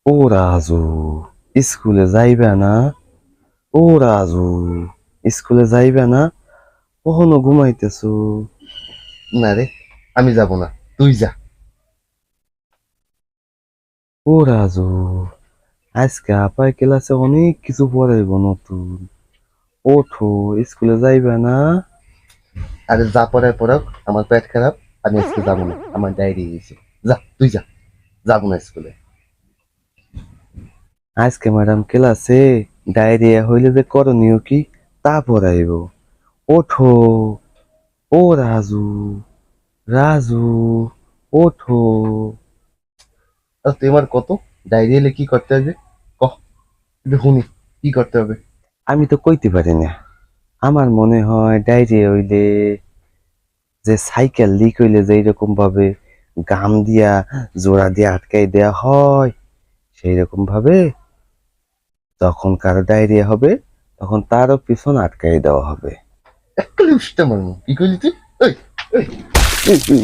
ও রাজু, স্কুলে যাইবে না? ও রাজু, স্কুলে যাইবে না? কখনো ঘুমাইতেছো? না রে, আমি যাব না, তুই যা। ও রাজু, আজকে আপার ক্লাসে অনেক কিছু পড়াইব নতুন। ওঠো, স্কুলে যাইবে না? আরে যা পড়ায় পড়াক, আমার পেট খারাপ, আমি আজকে যাবো না, আমার ডায়রি গেছে। যা তুই যা, যাবো না স্কুলে। আজকে ম্যাডাম ক্লাসে ডায়রিয়া হইলে যে করণীয় কি তা পড়াইব। ওঠো, ও রাজু, রাজু, ওঠো। আর তুই আমার কত ডায়রি এলে কি করতে হবে, কহ, একটু শুনি কি করতে হবে। আমি তো কইতে পারি না। আমার মনে হয় ডায়রিয়া হইলে যে সাইকেল লিক হইলে যে এরকম ভাবে গাম দিয়া জোড়া দিয়ে আটকাই দেয়া হয়, সেই রকম ভাবে যখন কারো ডায়রিয়া হবে তখন তারও পিছন আটকাই দেওয়া হবে। একটা উষ্টা মারমু, কি করলি তুই? এই, এই, এই, এই,